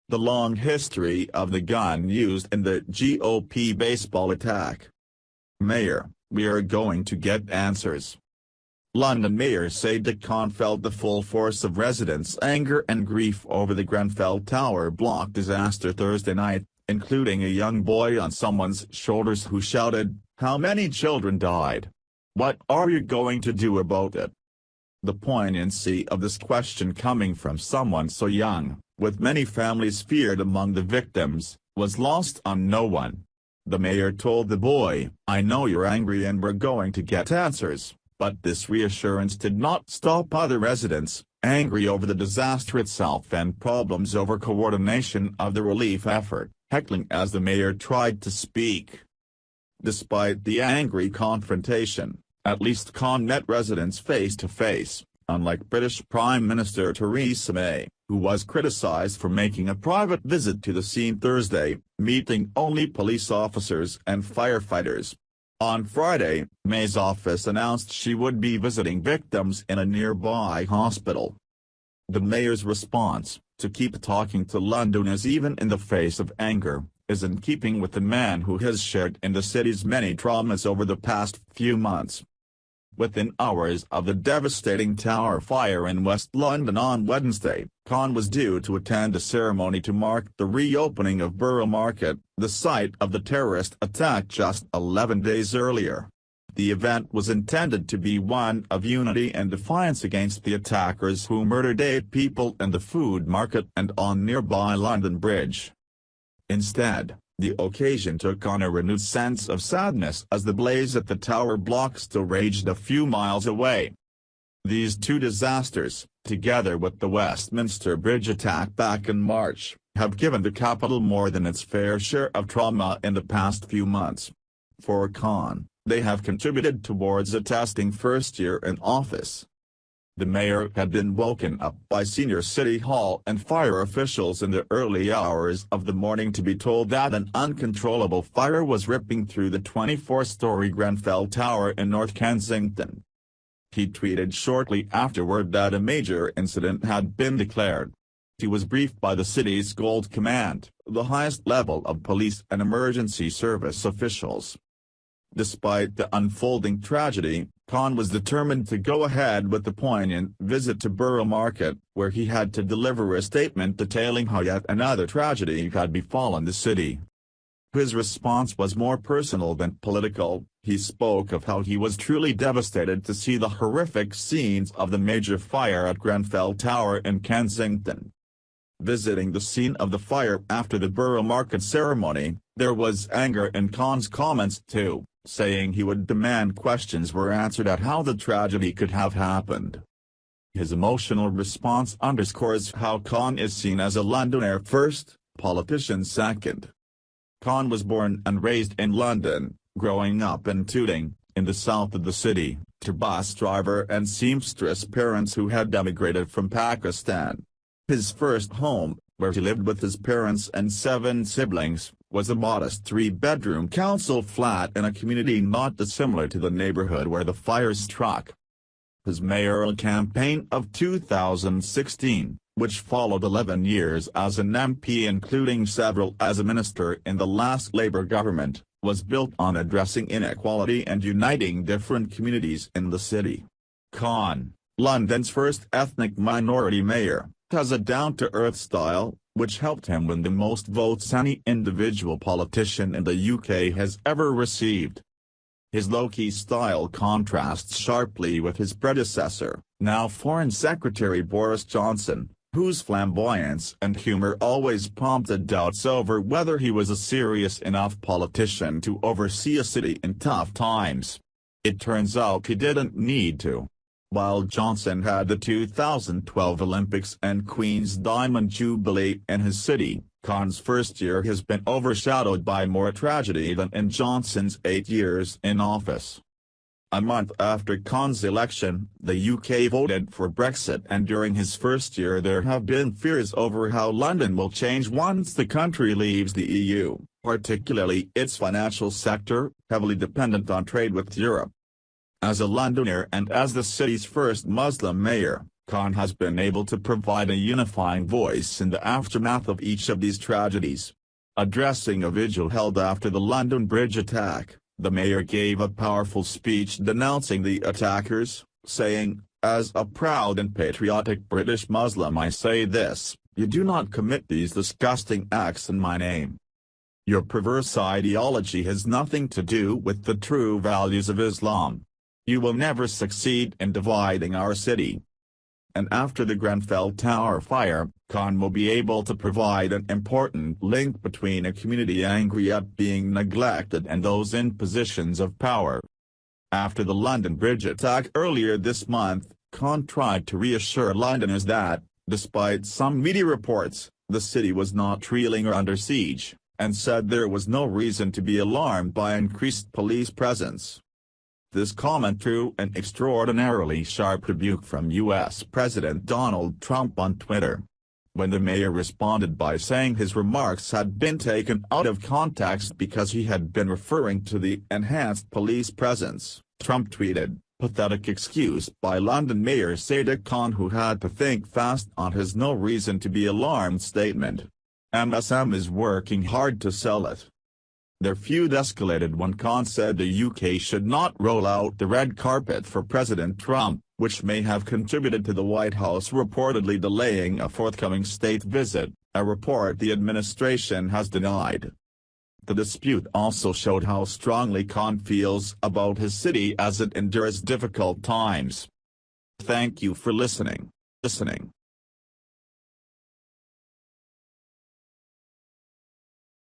the long history of the gun used in the GOP baseball attack. Mayor, we are going to get answers. London Mayor Sadiq Khan felt the full force of residents' anger and grief over the Grenfell Tower block disaster Thursday night, including a young boy on someone's shoulders who shouted, "How many children died? What are you going to do about it?" The poignancy of this question coming from someone so young, with many families feared among the victims, was lost on no one. The mayor told the boy, "I know you're angry and we're going to get answers," but this reassurance did not stop other residents, angry over the disaster itself and problems over coordination of the relief effort, heckling as the mayor tried to speak. Despite the angry confrontation, at least Khan met residents face-to-face, unlike British Prime Minister Theresa May, who was criticised for making a private visit to the scene Thursday, meeting only police officers and firefighters. On Friday, May's office announced she would be visiting victims in a nearby hospital. The mayor's response, to keep talking to Londoners even in the face of anger, is in keeping with the man who has shared in the city's many traumas over the past few months. Within hours of the devastating tower fire in West London on Wednesday, Khan was due to attend a ceremony to mark the reopening of Borough Market, the site of the terrorist attack just 11 days earlier. The event was intended to be one of unity and defiance against the attackers who murdered 8 people in the food market and on nearby London Bridge. Instead, the occasion took on a renewed sense of sadness as the blaze at the tower block still raged a few miles away. These two disasters, together with the Westminster Bridge attack back in March, have given the capital more than its fair share of trauma in the past few months. For Khan, they have contributed towards a testing first year in office. The mayor had been woken up by senior City Hall and fire officials in the early hours of the morning to be told that an uncontrollable fire was ripping through the 24-story Grenfell Tower in North Kensington. He tweeted shortly afterward that a major incident had been declared. He was briefed by the city's Gold Command, the highest level of police and emergency service officials. Despite the unfolding tragedy, Khan was determined to go ahead with the poignant visit to Borough Market, where he had to deliver a statement detailing how yet another tragedy had befallen the city. His response was more personal than political. He spoke of how he was truly devastated to see the horrific scenes of the major fire at Grenfell Tower in Kensington. Visiting the scene of the fire after the Borough Market ceremony, there was anger in Khan's comments too, saying he would demand questions were answered at how the tragedy could have happened. His emotional response underscores how Khan is seen as a Londoner first, politician second. Khan was born and raised in London, growing up in Tooting, in the south of the city, to bus driver and seamstress parents who had emigrated from Pakistan. His first home, where he lived with his parents and 7 siblings, was a modest 3-bedroom council flat in a community not dissimilar to the neighborhood where the fire struck. His mayoral campaign of 2016, which followed 11 years as an MP including several as a minister in the last Labour government, was built on addressing inequality and uniting different communities in the city. Khan, London's first ethnic minority mayor, has a down-to-earth style, which helped him win the most votes any individual politician in the UK has ever received. His low-key style contrasts sharply with his predecessor, now Foreign Secretary Boris Johnson, whose flamboyance and humour always prompted doubts over whether he was a serious enough politician to oversee a city in tough times. It turns out he didn't need to. While Johnson had the 2012 Olympics and Queen's Diamond Jubilee in his city, Khan's first year has been overshadowed by more tragedy than in Johnson's 8 years in office. A month after Khan's election, the UK voted for Brexit, and during his first year there have been fears over how London will change once the country leaves the EU, particularly its financial sector, heavily dependent on trade with Europe. As a Londoner and as the city's first Muslim mayor, Khan has been able to provide a unifying voice in the aftermath of each of these tragedies. Addressing a vigil held after the London Bridge attack, the mayor gave a powerful speech denouncing the attackers, saying, "As a proud and patriotic British Muslim I say this, you do not commit these disgusting acts in my name. Your perverse ideology has nothing to do with the true values of Islam. You will never succeed in dividing our city." And after the Grenfell Tower fire, Khan will be able to provide an important link between a community angry at being neglected and those in positions of power. After the London Bridge attack earlier this month, Khan tried to reassure Londoners that, despite some media reports, the city was not reeling or under siege, and said there was no reason to be alarmed by increased police presence. This comment drew an extraordinarily sharp rebuke from U.S. President Donald Trump on Twitter. When the mayor responded by saying his remarks had been taken out of context because he had been referring to the enhanced police presence, Trump tweeted, "Pathetic excuse by London Mayor Sadiq Khan, who had to think fast on his no reason to be alarmed statement. MSM is working hard to sell it." Their feud escalated when Khan said the UK should not roll out the red carpet for President Trump, which may have contributed to the White House reportedly delaying a forthcoming state visit, a report the administration has denied. The dispute also showed how strongly Khan feels about his city as it endures difficult times. Thank you for listening.